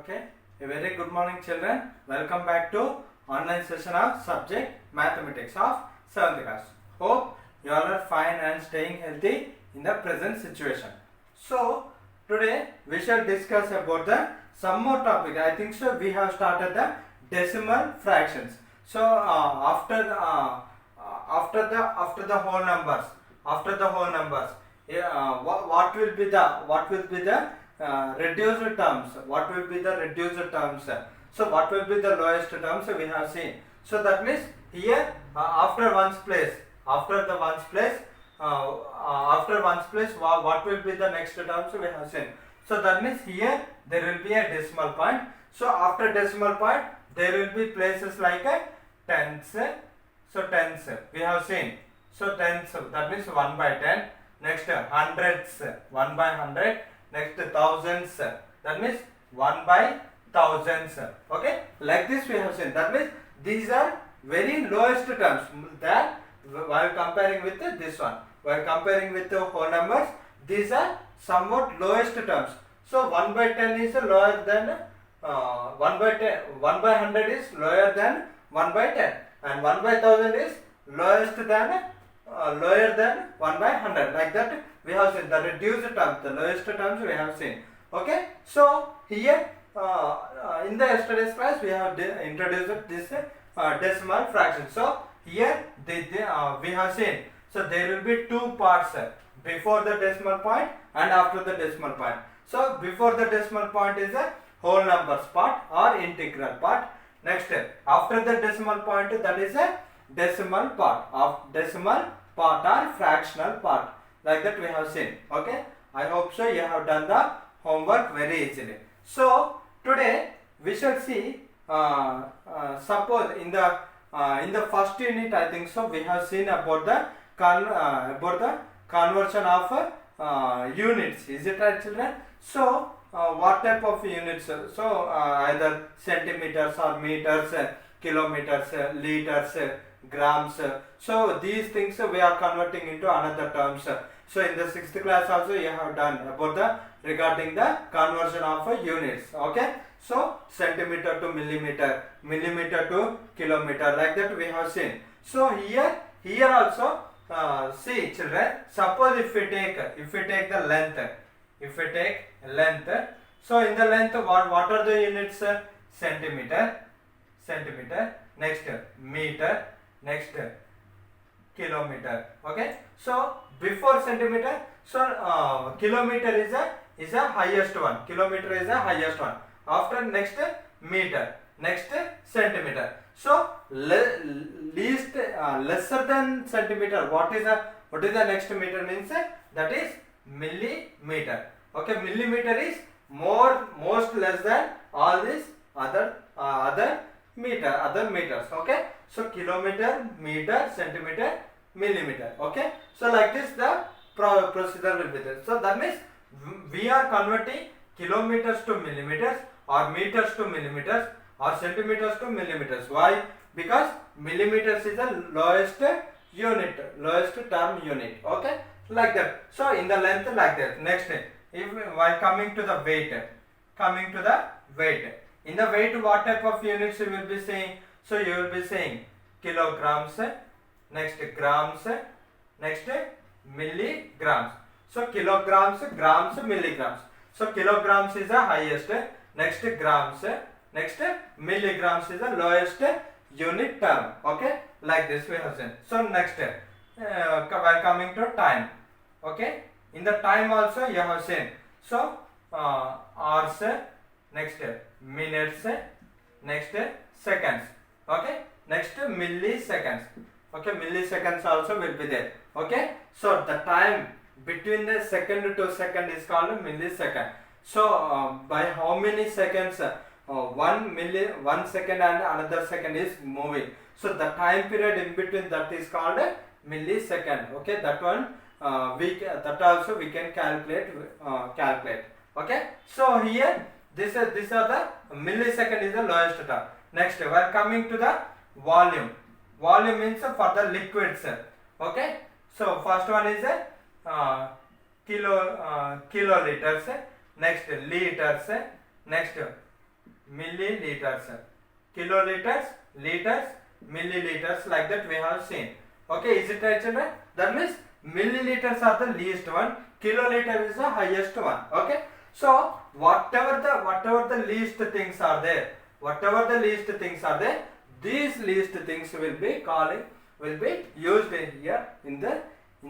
Okay, a very good morning children. Welcome back to online session of subject mathematics of 7th class. Hope you all are fine and staying healthy in the present situation. So today we shall discuss about the some more topic. I think so we have started the decimal fractions. So after the whole numbers, what will be the reduced terms? What will be the reduced terms? So what will be the lowest terms we have seen? So that means here after ones place, what will be the next terms we have seen? So that means here there will be a decimal point. So after decimal point there will be places like a tenths. So tenths we have seen. So tenths, that means 1 by 10. Next hundreds, 1 by 100. Next thousands, that means 1 by thousands. Okay, like this we have seen. That means these are very lowest terms that while comparing with this one. While comparing with the whole numbers, these are somewhat lowest terms. So 1 by 10 is lower than 1 by 10. 1 by 100 is lower than 1 by 10, and 1 by 1000 is lower than 1 by 100. Like that we have seen the reduced terms, the lowest terms we have seen. Okay, so here in the yesterday's class we have introduced this decimal fraction. So here we have seen, so there will be two parts, before the decimal point and after the decimal point. So before the decimal point is a whole numbers part or integral part. Next, after the decimal point, that is a decimal part or fractional part. Like that we have seen. Okay, I hope so you have done the homework very easily. So today we shall see, suppose in the first unit, I think so we have seen about the conversion of units. Is it right, children? So what type of units? So either centimeters or meters, kilometers, liters, grams. So these things we are converting into another terms. So in the 6th class also you have done about regarding the conversion of units. Okay, so centimeter to millimeter, millimeter to kilometer, like that we have seen. So here also see children, suppose if we take the length, so in the length what are the units? Centimeter, next meter, next kilometer. Okay, so before centimeter, so kilometer is a highest one. Kilometer is a highest one. After next meter, next centimeter. So lesser than centimeter. What is the next meter means? That is millimeter. Okay, millimeter is most less than all these other meters. Okay, so kilometer, meter, centimeter, millimeter. Okay, so like this the procedure will be there. So that means we are converting kilometers to millimeters, or meters to millimeters, or centimeters to millimeters. Why? Because millimeters is the lowest term unit. Okay, like that. So in the length, like that. Next, while coming to the weight, in the weight, what type of units you will be saying? So you will be saying kilograms, next grams, next milligrams. So kilograms, grams, milligrams. So kilograms is the highest, next grams, next milligrams is the lowest unit term. Okay, like this we have seen. So next, while coming to time. Okay, in the time also you have seen. So hours, next minutes, next seconds. Okay, next milliseconds. Okay, milliseconds also will be there. Okay, so the time between the second to second is called millisecond. So by how many seconds 1 second and another second is moving, so the time period in between that is called a millisecond. Okay, that one that also we can calculate. Okay, so here these are the millisecond is the lowest term. Next, we are coming to the volume. Volume means for the liquids. Okay, so first one is kiloliters, next liters, next milliliters, kiloliters, liters, milliliters, like that we have seen. Okay, is it right, children? That means milliliters are the least one, kiloliter is the highest one. Okay, so whatever the least things are there, these least things will be used in here in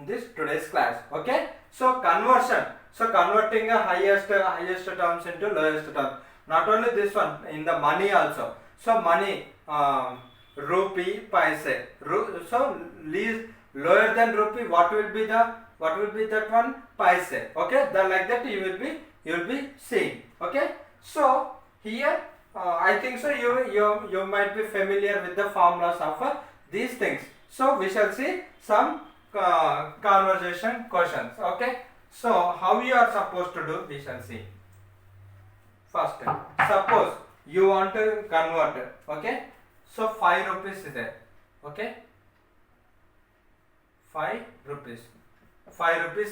this today's class. Okay, so converting a highest terms into lowest terms. Not only this one, in the money also. So money, rupee, paise. So least lower than rupee, what will be that one? Paise. Okay, like that you will be seeing. Okay, so here I think so you might be familiar with the formulas of these things. So we shall see some conversation questions. Okay, so how you are supposed to do, we shall see. First, suppose you want to convert. Okay, so 5 rupees is there. Okay, 5 rupees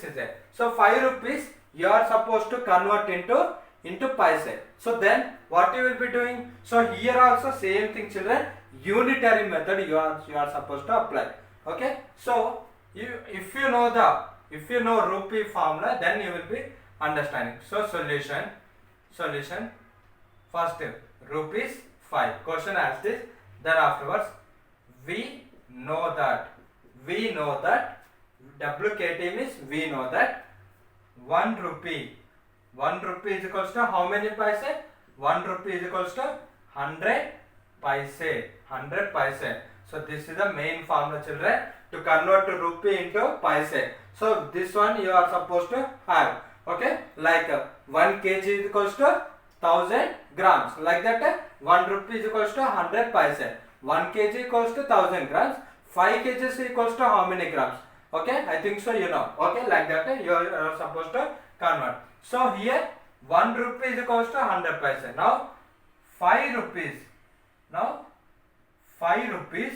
is there. So 5 rupees you are supposed to convert into paise. So then what you will be doing? So here also same thing, children. Unitary method you are supposed to apply. Okay, so if you know rupee formula, then you will be understanding. So solution first, rupees 5, question as this. Then afterwards we know that WKT means we know that 1 rupee is equals to how many paise? 1 rupee is equals to 100 paise. So this is the main formula, children, to convert to rupee into paise. So this one you are supposed to have. Okay, like 1 kg is equals to 1000 grams, like that 1 rupee is equals to 100 paise. 1 kg equals to 1000 grams. 5 kg is equals to how many grams? Okay, I think so you know. Okay, like that you are supposed to convert. So here 1 rupee is equals to 100 paise. Now 5 rupees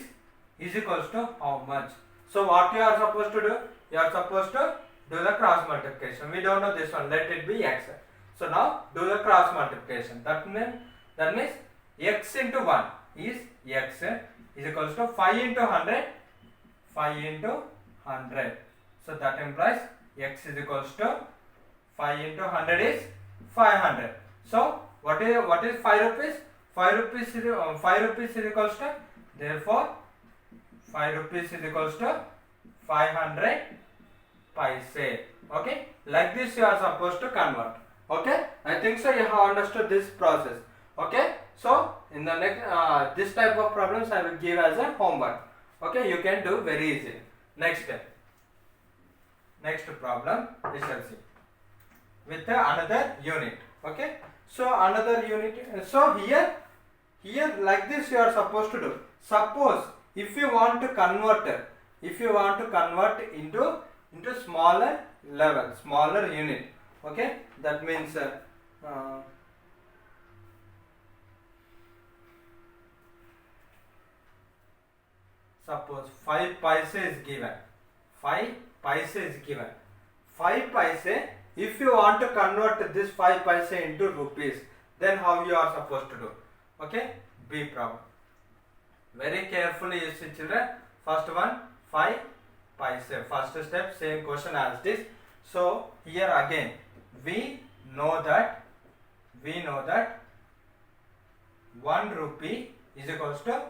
is equals to how much? So what you are supposed to do? You are supposed to do the cross multiplication. We don't know this one. Let it be x. So now do the cross multiplication. That means x into 1 is x is equals to 5 into 100. 5 into 100. So that implies x is equals to 5 into 100 is 500. So what is 5 rupees? 5 rupees is equals to, therefore 5 rupees is equals to 500 paise. Okay, like this you are supposed to convert. Okay, I think so you have understood this process. Okay, so in the next this type of problems I will give as a homework. Okay, you can do very easy. Next problem we shall see with another unit. Okay, so another unit. So here like this you are supposed to do. Suppose if you want to convert into smaller level, smaller unit. Okay, that means suppose 5 paise is given. 5 paise is given. 5 paise, if you want to convert this 5 paise into rupees, then how you are supposed to do? Okay, B problem. Very carefully you see, children. First one, 5 paise. First step, same question as this. So here again we know that 1 rupee is equals to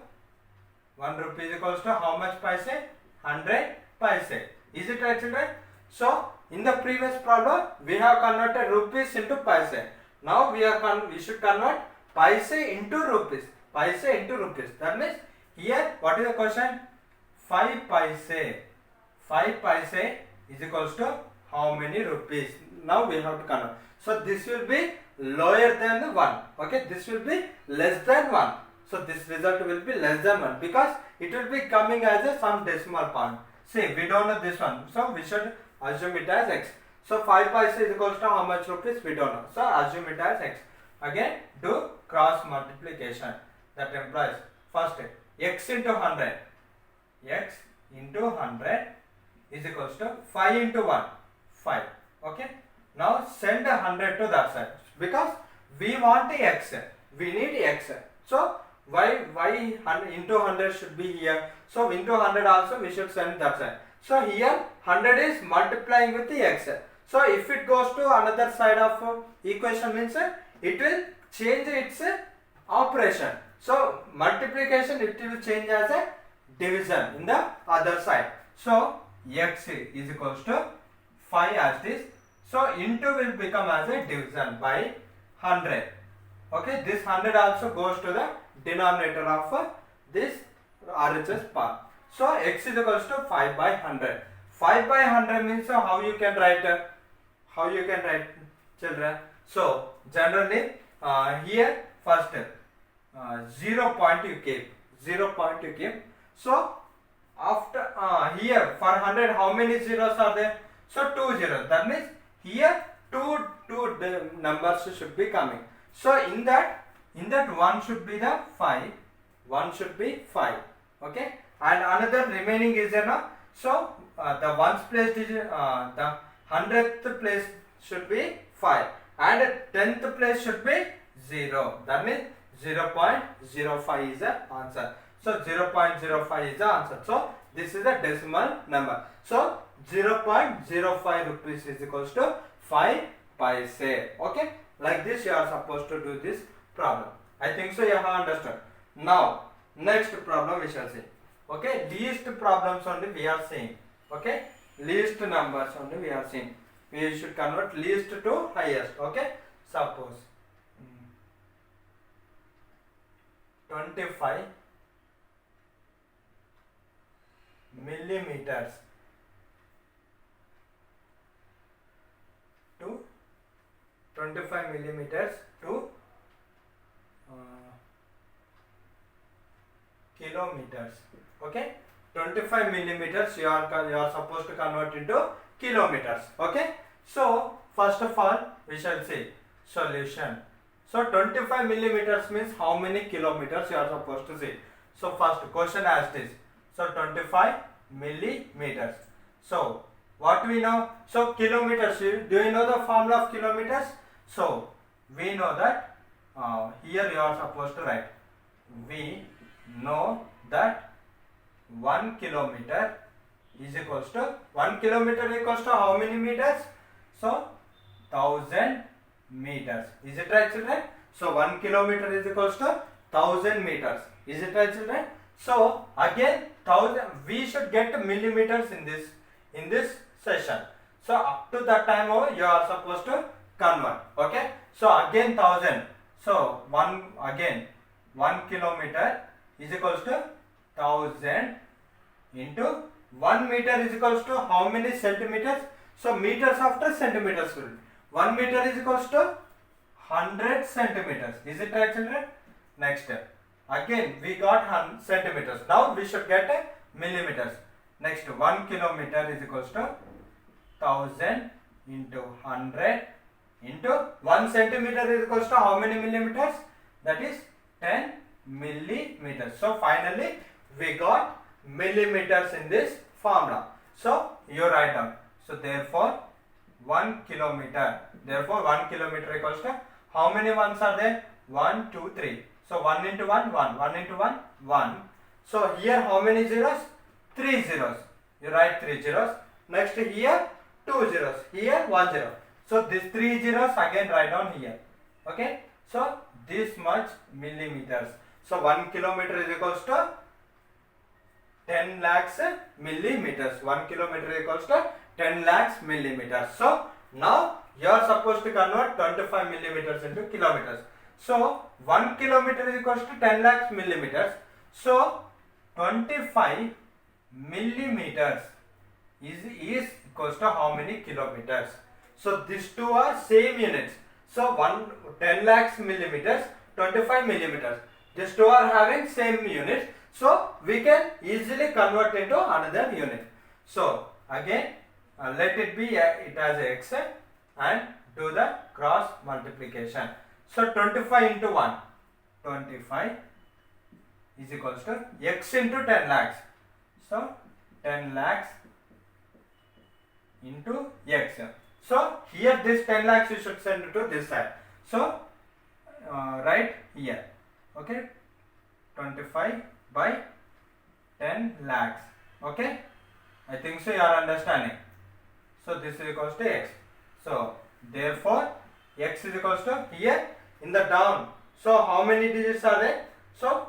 how much paise? 100 paise. Is it right, children? So in the previous problem we have converted rupees into paise. Now we should convert paise into rupees. That means here what is the question? 5 paise. 5 paise is equals to how many rupees? Now we have to convert. So this will be lower than 1. Okay, this will be less than 1. So this result will be less than 1 because it will be coming as some decimal point. See, we don't know this one, so we should assume it as x. So 5 paise is equals to how much rupees? We don't know. So assume it as x. Again do cross multiplication. That implies first x into 100. X into 100 is equals to 5 into 1. 5. Okay. Now send 100 to that side because we want x. we need x. So y into 100 should be here. So into 100 also we should send that side. So here 100 is multiplying with the x. So if it goes to another side of equation means it will change its operation. So multiplication it will change as a division in the other side. So x is equals to 5 as this. So into will become as a division by 100. Okay, this 100 also goes to the denominator of this RHS part. So x is equals to 5 by 100. 5 by 100 means how you can write? How you can write, children? So generally here first 0 point you keep. 0 point you keep. So after here for 100 how many zeros are there? So 2 zeros. That means here two numbers should be coming. So in that one should be the 5. One should be 5. Okay. And another remaining is so the ones place digit, the 100th place should be 5 and 10th place should be 0. That means 0.05 is the answer. So 0.05 is the answer. So this is a decimal number. So 0.05 rupees is equals to 5 paise. Okay, like this you are supposed to do this problem. I think so you have understood. Now next problem we shall see. Okay, least problems only we are seeing. Okay, least numbers only we are seeing. We should convert least to highest. Okay, suppose 25 millimeters to 25 millimeters to kilometers. Okay, 25 millimeters you are supposed to convert into kilometers. Okay, so first of all we shall see solution. So 25 millimeters means how many kilometers you are supposed to see. So first question as this. So 25 millimeters. So what we know? So kilometers, do you know the formula of kilometers? So we know that here you are supposed to write. We know that 1 kilometer is equals to 1 kilometer equals to how many meters? So 1000 meters. Is it right, children? So 1 kilometer is equals to 1000 meters. Is it right, children? So again 1000 we should get millimeters in this session. So up to that time you are supposed to convert. Okay. So again 1000. So 1 kilometer is equals to 1000 into 1 meter is equals to how many centimeters? So meters after centimeters. 1 meter is equals to 100 centimeters. Is it right, children? Next step. Again we got centimeters. Now we should get millimeters. Next 1 kilometer is equals to 1000 into 100 into 1 centimeter is equals to how many millimeters? That is 10 millimeters. So finally we got millimeters in this formula. So you write down. So therefore 1 kilometer. Therefore 1 kilometer equals to how many ones are there? 1, 2, 3. So 1 into 1, 1. 1 into 1, 1. So here how many zeros? 3 zeros. You write 3 zeros. Next here 2 zeros. Here 1 zero. So these 3 zeros again write down here. Okay. So this much millimeters. So 1 kilometer is equals to 10 lakhs millimeters. 1 kilometer equals to 10 lakhs millimeters. So now you are supposed to convert 25 millimeters into kilometers. So 1 kilometer is equals to 10 lakhs millimeters. So 25 millimeters is equals to how many kilometers? So these two are same units. So 10 lakhs millimeters, 25 millimeters. These two are having same units. So we can easily convert into another unit. So again let it be it as x and do the cross multiplication. So 25 into 1, 25 is equals to x into 10 lakhs. So 10 lakhs into x. So here this 10 lakhs you should send to this side. So write here. Okay, 25 by 10 lakhs. Okay, I think so you are understanding. So this is equals to x. So therefore x is equals to here in the down. So how many digits are there? So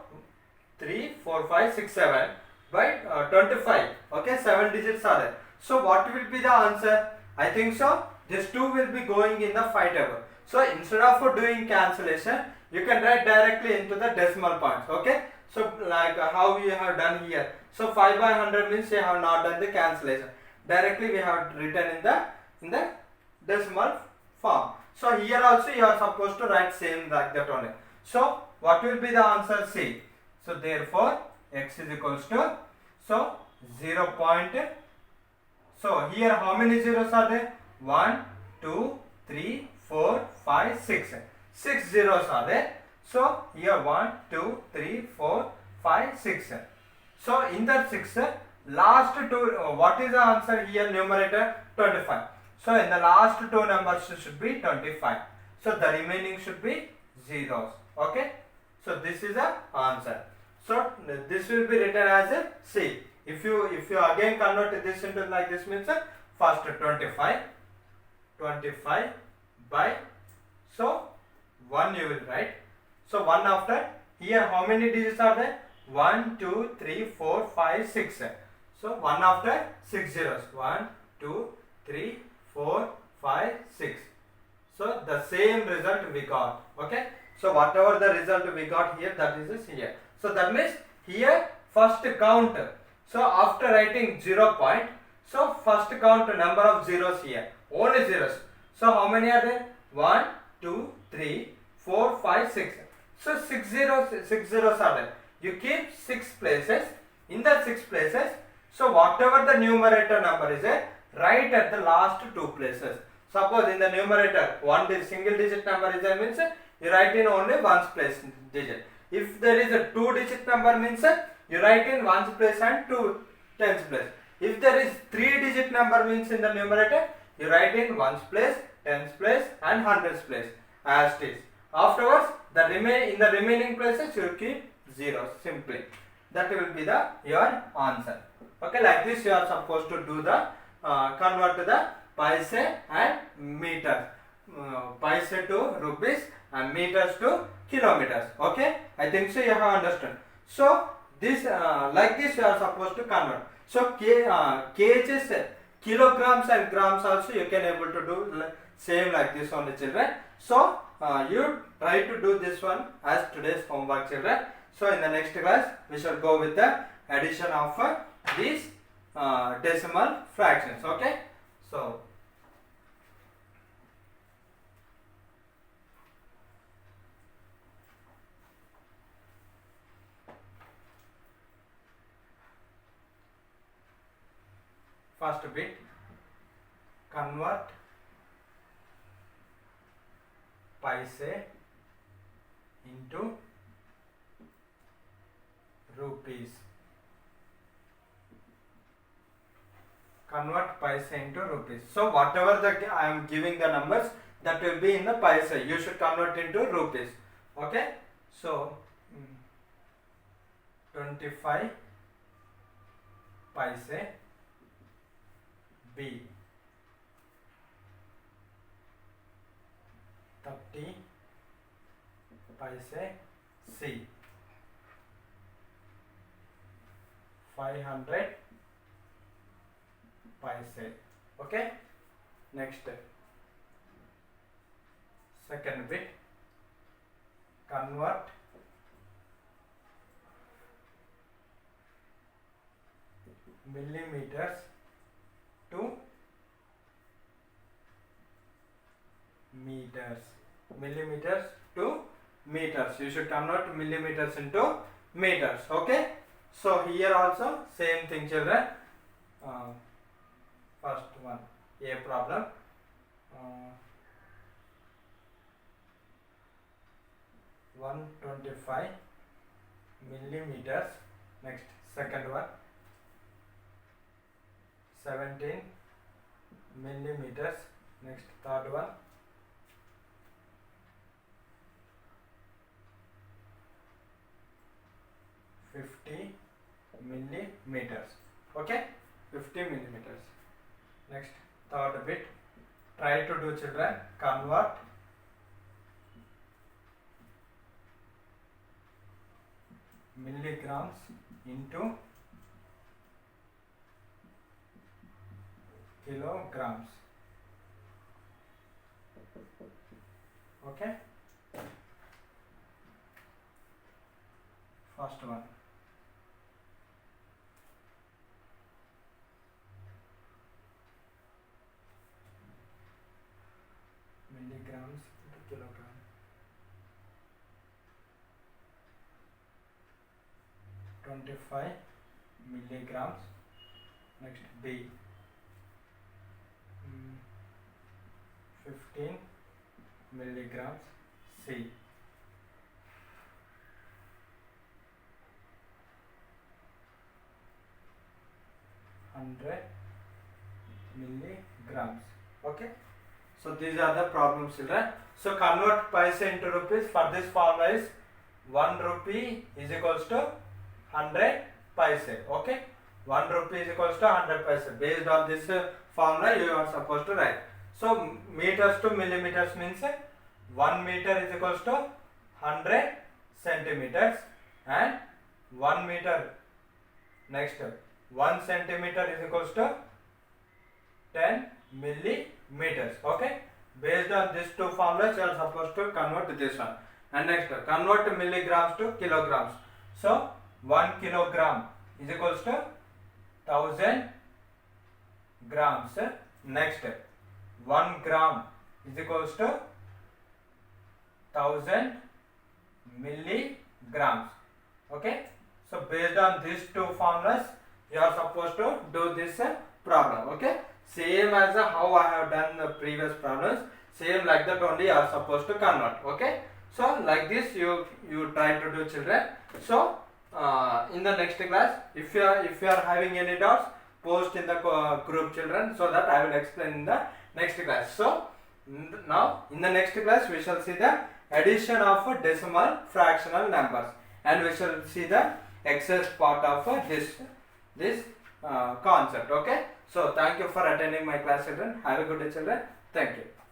3, 4, 5, 6, 7 by 25. Okay, 7 digits are there. So what will be the answer? I think so this 2 will be going in the 5 table. So instead of doing cancellation, you can write directly into the decimal points. Okay, so like how we have done here. So 5 by 100 means you have not done the cancellation. Directly we have written in the decimal form. So here also you are supposed to write same like that only. So what will be the answer? C. So therefore x is equals to, so 0. So here how many zeros are there? 1, 2, 3, 4, 5, 6. 6 zeros are there. So here 1, 2, 3, 4, 5, 6. So in that 6, last two, what is the answer here? Numerator 25. So in the last two numbers should be 25. So the remaining should be zeros. Okay. So this is the answer. So this will be written as a C. If you again convert this into like this means first 25 by, so 1 you will write. So 1 after, here how many digits are there? 1, 2, 3, 4, 5, 6. So 1 after 6 zeros. 1, 2, 3, 4, 5, 6. So the same result we got. Okay. So whatever the result we got here, that is here. So that means here first count. So after writing 0 point, so first count number of zeros here. Only zeros. So how many are there? 1, 2, 3, 4, 5, 6. So 6 zeros are there. You keep 6 places. In the 6 places, so whatever the numerator number is there, write at the last 2 places. Suppose in the numerator single digit number is there means you write in only ones place digit. If there is a 2 digit number means you write in ones place and 2 tens place. If there is 3 digit number means in the numerator, you write in ones place, tens place and hundreds place as it is. Afterwards, in the remaining places you keep zeros simply. That will be your answer. Okay, like this you are supposed to do the convert to the paise and meters. Paise to rupees and meters to kilometers. Okay, I think so you have understood. So this like this you are supposed to convert. So kgs, kilograms and grams also you can able to do same like this only, children. So you try to do this one as today's homework, children. So in the next class we shall go with the addition of these decimal fractions. Okay, so first bit, convert paise into rupees. Convert paise into rupees. So whatever I am giving the numbers, that will be in the paise. You should convert into rupees. Okay. So 25 paise B, 30 paise C, 500 paise. Okay. Next, second bit, convert millimeters to meters. Millimeters to meters. You should convert millimeters into meters. Okay. So here also same thing, children. First one, a problem. 125 millimeters. Next, second one, 17 millimeters. Next, third one, millimeters. Okay, 50 millimeters. Next, third bit. Try to do, children. Convert milligrams into kilograms. Okay. First one. Milligrams into kilogram. $25 milligrams. Next, B. 15 milligrams. C. 100 milligrams. Okay. So these are the problems, children. So convert paise into rupees. For this formula is 1 rupee is equals to 100 paise. Okay. 1 rupee is equals to 100 paise. Based on this formula, you are supposed to write. So meters to millimeters means 1 meter is equals to 100 centimeters and 1 meter. Next, 1 centimeter is equals to 10 millimeters. Okay. Based on these two formulas, you are supposed to convert to this one. And next, convert milligrams to kilograms. So 1 kilogram is equals to 1000 grams. Next, 1 gram is equals to 1000 milligrams. Okay. So based on these two formulas, you are supposed to do this problem. Okay. Same as how I have done the previous problems. Same like that only you are supposed to convert. Okay. So like this you try to do, children. So in the next class, if you are having any doubts, post in the group, children, so that I will explain in the next class. So now in the next class we shall see the addition of decimal fractional numbers, and we shall see the exercise part of this concept. Okay. So thank you for attending my class, children. Have a good day, children. Thank you.